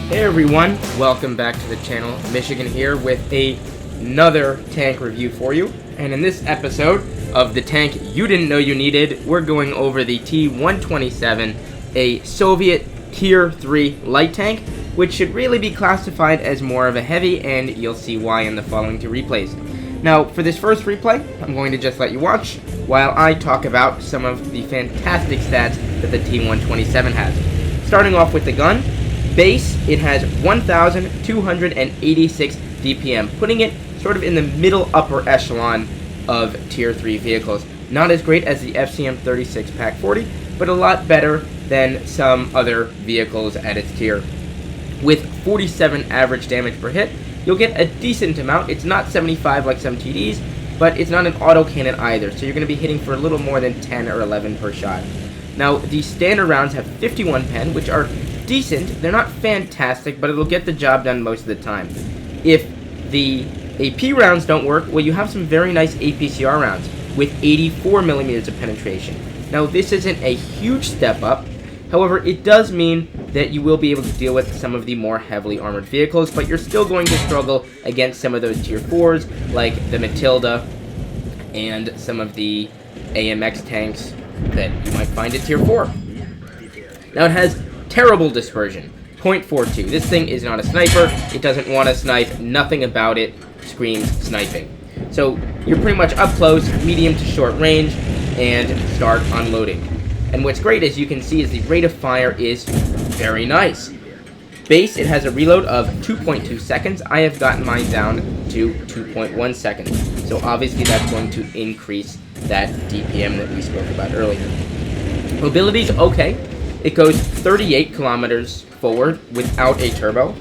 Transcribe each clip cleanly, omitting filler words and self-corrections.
Hey everyone, welcome back to the channel. Michigan here with another tank review for you. And in this episode of the tank you didn't know you needed, we're going over the T-127, a Soviet Tier 3 light tank, which should really be classified as more of a heavy, and you'll see why in the following two replays. Now, for this first replay, I'm going to just let you watch while I talk about some of the fantastic stats that the T-127 has. Starting off with the gun, base, it has 1,286 DPM, putting it sort of in the middle upper echelon of Tier 3 vehicles. Not as great as the FCM-36 PAC-40, but a lot better than some other vehicles at its tier. With 47 average damage per hit, you'll get a decent amount. It's not 75 like some TDs, but it's not an autocannon either, so you're going to be hitting for a little more than 10 or 11 per shot. Now, the standard rounds have 51 pen, which are decent. They're not fantastic, but it'll get the job done most of the time. If the AP rounds don't work, well, you have some very nice APCR rounds with 84 millimeters of penetration. Now, this isn't a huge step up. However, it does mean that you will be able to deal with some of the more heavily armored vehicles, but you're still going to struggle against some of those Tier 4s, like the Matilda and some of the AMX tanks that you might find at Tier 4. Now, it has terrible dispersion, 0.42. This thing is not a sniper. It doesn't want to snipe. Nothing about it screams sniping. So you're pretty much up close, medium to short range, and start unloading. And what's great, as you can see, is the rate of fire is very nice. Base, it has a reload of 2.2 seconds. I have gotten mine down to 2.1 seconds. So obviously that's going to increase that DPM that we spoke about earlier. Mobility's okay. It goes 38 kilometers forward without a turbo,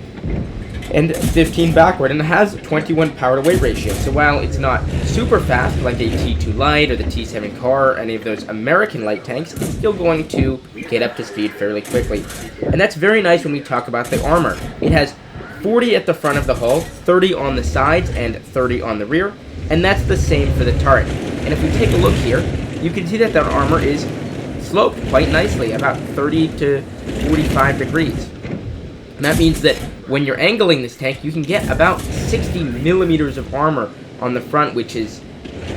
and 15 backward, and it has 21 power to weight ratio. So while it's not super fast like a T2 light or the T7 car or any of those American light tanks, it's still going to get up to speed fairly quickly. And that's very nice when we talk about the armor. It has 40 at the front of the hull, 30 on the sides, and 30 on the rear, and that's the same for the turret. And if we take a look here, you can see that that armor is sloped quite nicely, about 30 to 45 degrees. And that means that when you're angling this tank, you can get about 60 millimeters of armor on the front, which is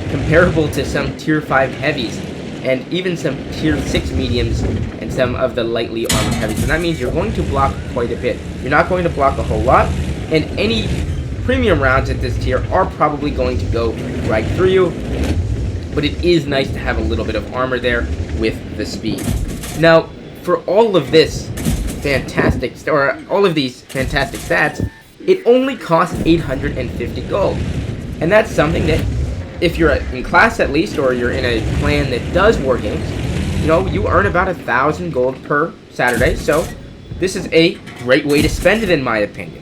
comparable to some Tier 5 heavies, and even some Tier 6 mediums, and some of the lightly armored heavies. And that means you're going to block quite a bit. You're not going to block a whole lot, and any premium rounds at this tier are probably going to go right through you, but it is nice to have a little bit of armor there with the speed. Now, for all of this fantastic, or all of these fantastic stats, it only costs 850 gold. And that's something that, if you're in class at least, or you're in a clan that does war games, you know, you earn about 1,000 gold per Saturday, so this is a great way to spend it, in my opinion.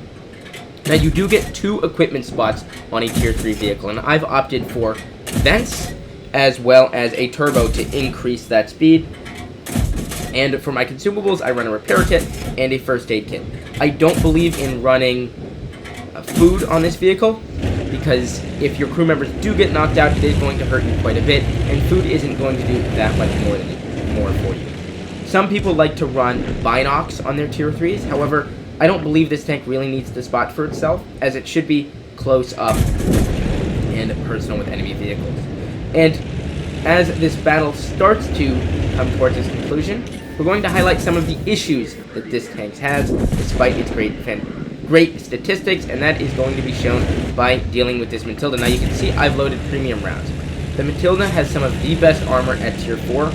Now, you do get 2 equipment spots on a Tier 3 vehicle, and I've opted for vents as well as a turbo to increase that speed. And for my consumables, I run a repair kit and a first aid kit. I don't believe in running food on this vehicle, because if your crew members do get knocked out, it is going to hurt you quite a bit, and food isn't going to do that much more for you. Some people like to run binocs on their Tier 3s. However, I don't believe this tank really needs the spot for itself, as it should be close up and personal with enemy vehicles. And as this battle starts to come towards its conclusion, we're going to highlight some of the issues that this tank has, despite its great statistics, and that is going to be shown by dealing with this Matilda. Now, you can see I've loaded premium rounds. The Matilda has some of the best armor at Tier 4.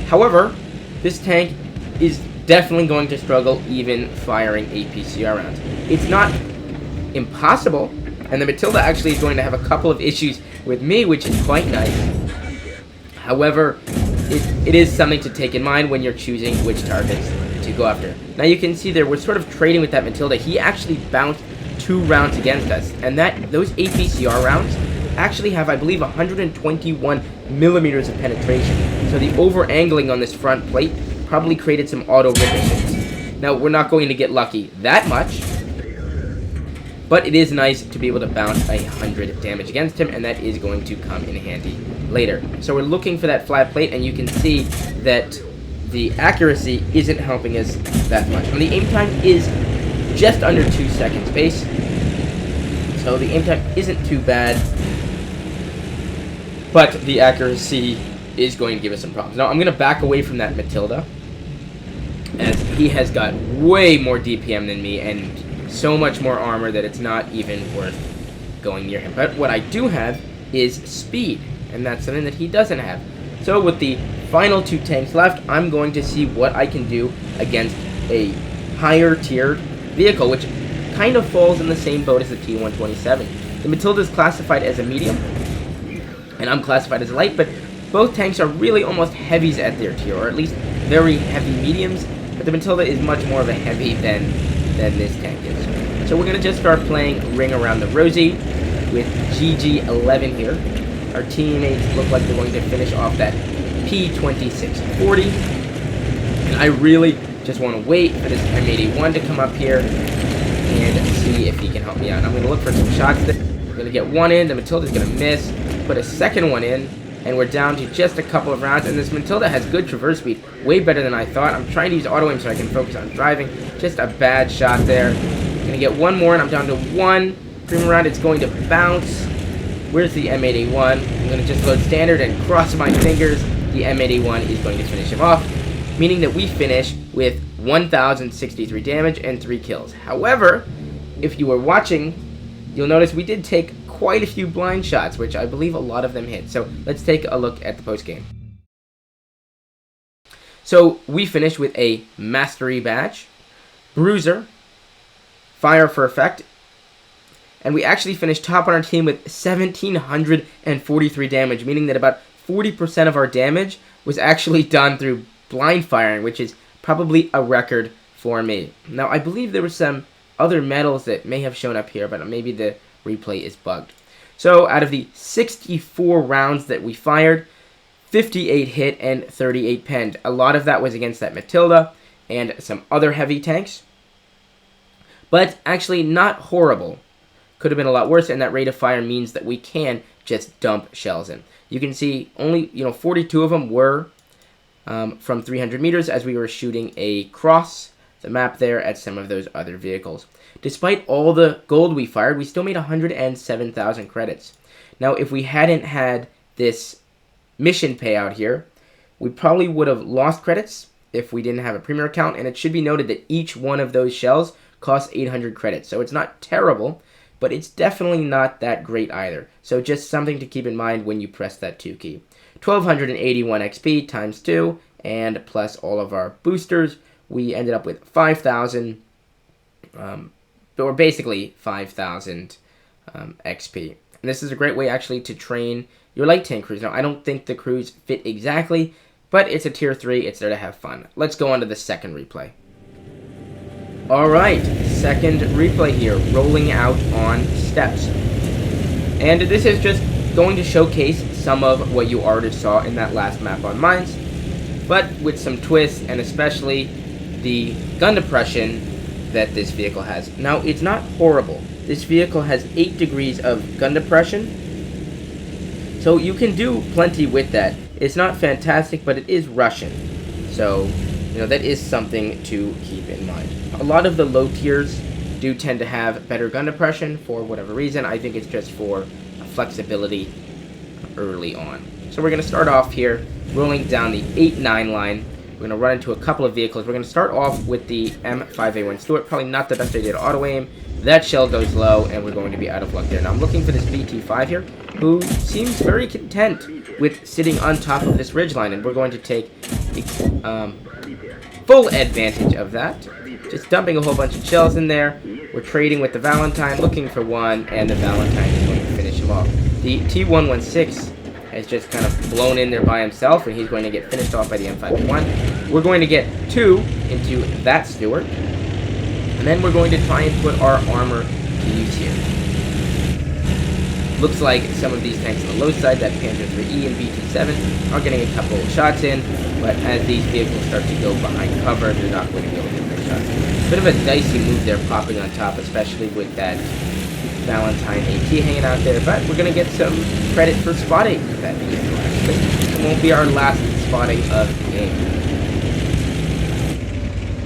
However, this tank is definitely going to struggle even firing APCR rounds. It's not impossible, and the Matilda actually is going to have a couple of issues with me, which is quite nice. However, it is something to take in mind when you're choosing which targets to go after. Now, you can see there, we're sort of trading with that Matilda. He actually bounced 2 rounds against us, and those APCR rounds actually have, I believe, 121 millimeters of penetration. So the over-angling on this front plate probably created some auto ricochets. Now, we're not going to get lucky that much, but it is nice to be able to bounce 100 damage against him, and that is going to come in handy later. So we're looking for that flat plate, and you can see that the accuracy isn't helping us that much. And the aim time is just under 2 seconds base. So the aim time isn't too bad, but the accuracy is going to give us some problems. Now I'm going to back away from that Matilda, as he has got way more DPM than me and so much more armor that it's not even worth going near him. But what I do have is speed, and that's something that he doesn't have. So with the final 2 tanks left, I'm going to see what I can do against a higher tiered vehicle, which kind of falls in the same boat as the T-127. The Matilda is classified as a medium, and I'm classified as a light, but both tanks are really almost heavies at their tier, or at least very heavy mediums, but the Matilda is much more of a heavy than this tank is. So we're going to just start playing Ring Around the Rosie with GG11 here. Our teammates look like they're going to finish off that P2640, and I really just want to wait for this M81 to come up here and see if he can help me out. I'm going to look for some shots there. We're going to get one in, the Matilda's going to miss, put a second one in, and we're down to just a couple of rounds, and this Matilda has good traverse speed, way better than I thought. I'm trying to use auto aim so I can focus on driving. Just a bad shot there. I'm going to get one more, and I'm down to one. Premium round, it's going to bounce. Where's the M81? I'm going to just load standard and cross my fingers. The M81 is going to finish him off, meaning that we finish with 1,063 damage and 3 kills. However, if you were watching, you'll notice we did take quite a few blind shots, which I believe a lot of them hit. So let's take a look at the post game. So we finished with a Mastery Badge, Bruiser, Fire for Effect, and we actually finished top on our team with 1,743 damage, meaning that about 40% of our damage was actually done through blind firing, which is probably a record for me. Now, I believe there were some other medals that may have shown up here, but maybe the replay is bugged. So, out of the 64 rounds that we fired, 58 hit and 38 penned. A lot of that was against that Matilda and some other heavy tanks, but actually not horrible. Could have been a lot worse, and that rate of fire means that we can just dump shells in. You can see only 42 of them were from 300 meters as we were shooting across the map there at some of those other vehicles. Despite all the gold we fired, we still made 107,000 credits. Now, if we hadn't had this mission payout here, we probably would have lost credits if we didn't have a premier account, and it should be noted that each one of those shells costs 800 credits. So it's not terrible, but it's definitely not that great either. So just something to keep in mind when you press that 2 key. 1,281 XP times 2, and plus all of our boosters, we ended up with 5,000, or basically 5,000 XP. And this is a great way actually to train your light tank crews. Now, I don't think the crews fit exactly, but it's a tier 3, it's there to have fun. Let's go on to the second replay. Alright, second replay here, rolling out on steps. And this is just going to showcase some of what you already saw in that last map on mines, but with some twists, and especially the gun depression that this vehicle has. Now, it's not horrible. This vehicle has 8 degrees of gun depression, so you can do plenty with that. It's not fantastic, but it is Russian, so that is something to keep in mind. A lot of the low tiers do tend to have better gun depression for whatever reason. I think it's just for flexibility early on. So we're going to start off here, rolling down the 8-9 line. We're going to run into a couple of vehicles. We're going to start off with the M5A1 Stuart. Probably not the best idea to auto aim. That shell goes low, and we're going to be out of luck there. Now I'm looking for this BT5 here, who seems very content with sitting on top of this ridgeline, and we're going to take full advantage of that. Just dumping a whole bunch of shells in there. We're trading with the Valentine, looking for one, and the Valentine is going to finish him off. The T-116 has just kind of blown in there by himself, and he's going to get finished off by the M5A1. We're going to get 2 into that Stuart, and then we're going to try and put our armor to use here. Looks like some of these tanks on the low side, that Panzer IIIe and BT7, are getting a couple of shots in, but as these vehicles start to go behind cover, they're not going to be able to get their shots. Bit of a dicey move there, popping on top, especially with that Valentine AT hanging out there, but we're going to get some credit for spotting that vehicle, actually. It won't be our last spotting of the game.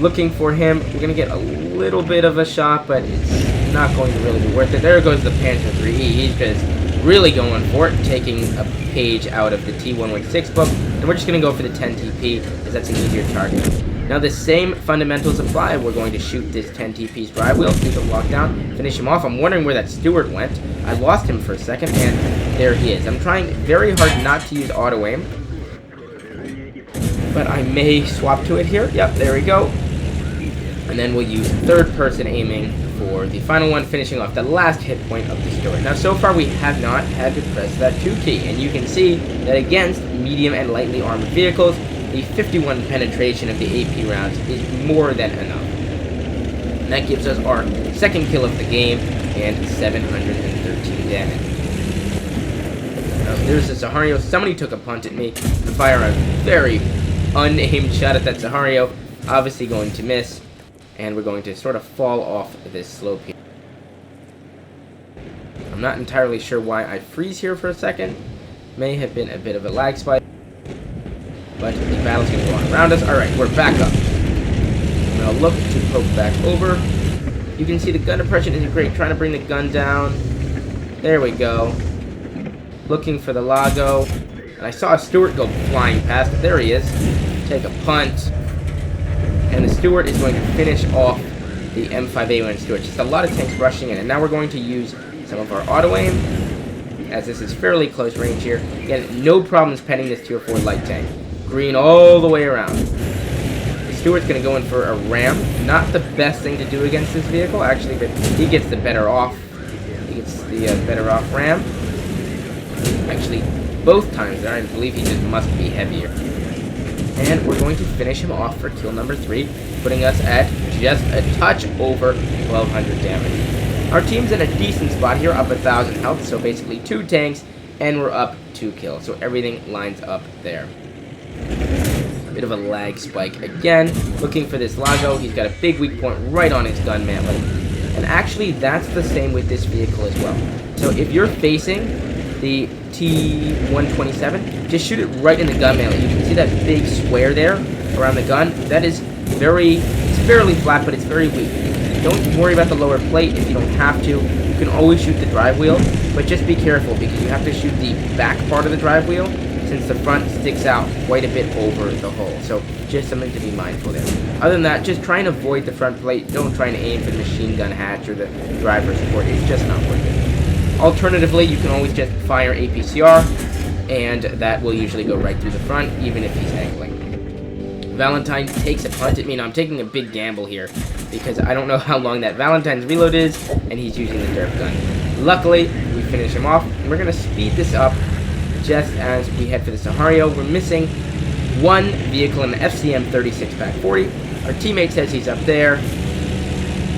Looking for him, we're going to get a little bit of a shot, but it's not going to really be worth it. There goes the Panther 3E. He's just really going for it, taking a page out of the T-116 book, and we're just going to go for the 10 TP, as that's an easier target. Now the same fundamentals apply. We're going to shoot this 10 TP's drive wheel, do the lockdown, finish him off. I'm wondering where that Stewart went. I lost him for a second, and there he is. I'm trying very hard not to use auto aim, but I may swap to it here. Yep, there we go. And then we'll use third person aiming for the final one, finishing off the last hit point of the Stewart. Now so far we have not had to press that 2 key, and you can see that against medium and lightly armored vehicles, the 51 penetration of the AP rounds is more than enough. And that gives us our second kill of the game and 713 damage. Now, there's the Zahario. Somebody took a punt at me to fire a very unaimed shot at that Zahario. Obviously going to miss, and we're going to sort of fall off this slope here. I'm not entirely sure why I freeze here for a second. May have been a bit of a lag spike. But the battle's going to go on around us. Alright, we're back up. I'm going to look to poke back over. You can see the gun depression isn't great. Trying to bring the gun down. There we go. Looking for the Lago. And I saw a Stewart go flying past. There he is. Take a punt. And the Stewart is going to finish off the M5A1 Stewart. Just a lot of tanks rushing in. And now we're going to use some of our auto aim, as this is fairly close range here. Again, no problems penning this tier 4 light tank. Green all the way around. The Stewart's going to go in for a ram. Not the best thing to do against this vehicle, actually, but he gets the better off. He gets the better off ram. Actually, both times there, I believe he just must be heavier. And we're going to finish him off for kill number 3, putting us at just a touch over 1200 damage. Our team's in a decent spot here, up 1000 health, so basically 2 tanks, and we're up 2 kills, so everything lines up there. Bit of a lag spike again. Looking for this Lago. He's got a big weak point right on his gun mantlet. And actually, that's the same with this vehicle as well. So if you're facing the T-127, just shoot it right in the gun mantlet. You can see that big square there around the gun. That is it's fairly flat, but it's very weak. Don't worry about the lower plate if you don't have to. You can always shoot the drive wheel, but just be careful because you have to shoot the back part of the drive wheel, since the front sticks out quite a bit over the hull. So just something to be mindful there. Other than that, just try and avoid the front plate. Don't try and aim for the machine gun hatch or the driver support. It's just not worth it. Alternatively, you can always just fire APCR, and that will usually go right through the front, even if he's angling. Valentine takes a punt at me. Now I'm taking a big gamble here because I don't know how long that Valentine's reload is, and he's using the derp gun. Luckily, we finish him off, and we're going to speed this up just as we head for the Zahario. We're missing one vehicle in the FCM 36 Pack 40. Our teammate says he's up there.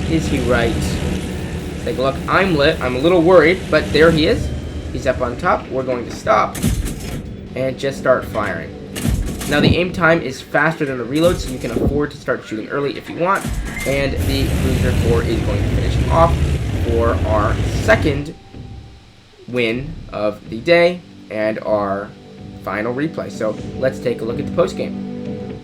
Is he right? Let's take a look. I'm lit. I'm a little worried, but there he is. He's up on top. We're going to stop and just start firing. Now the aim time is faster than the reload, so you can afford to start shooting early if you want. And the Cruiser 4 is going to finish him off for our second win of the day and our final replay. So let's take a look at the post game.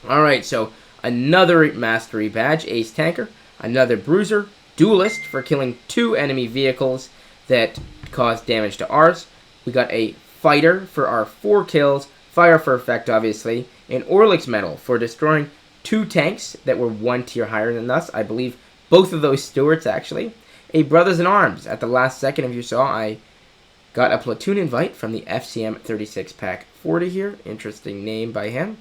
Alright, so another mastery badge, Ace Tanker, another Bruiser, Duelist for killing 2 enemy vehicles that caused damage to ours. We got a Fighter for our 4 kills, Fire for effect obviously, an Orlix Medal for destroying 2 tanks that were 1 tier higher than us. I believe both of those Stewarts actually. A Brothers in Arms. At the last second, if you saw, I got a platoon invite from the FCM 36 Pack 40 here. Interesting name by him.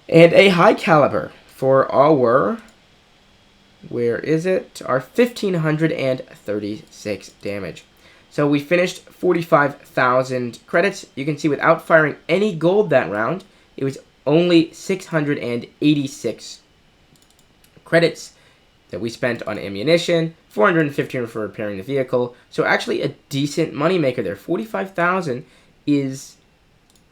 And a High Caliber for our, where is it? Our 1536 damage. So we finished 45,000 credits. You can see without firing any gold that round, it was only 686 credits that we spent on ammunition, 415 for repairing the vehicle. So actually a decent moneymaker there. 45,000 is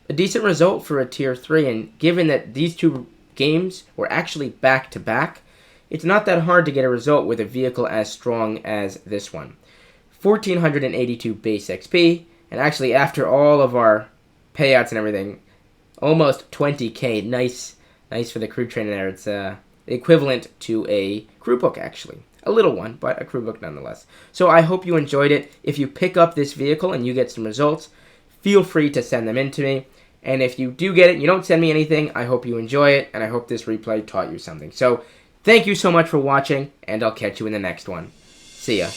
a decent result for a tier 3, and given that these 2 games were actually back-to-back, it's not that hard to get a result with a vehicle as strong as this one. 1,482 base XP, and actually after all of our payouts and everything, almost 20k. Nice for the crew trainer there. It's equivalent to a crew book, actually. A little one, but a crew book nonetheless. So I hope you enjoyed it. If you pick up this vehicle and you get some results, feel free to send them in to me. And if you do get it and you don't send me anything, I hope you enjoy it, and I hope this replay taught you something. So thank you so much for watching, and I'll catch you in the next one. See ya.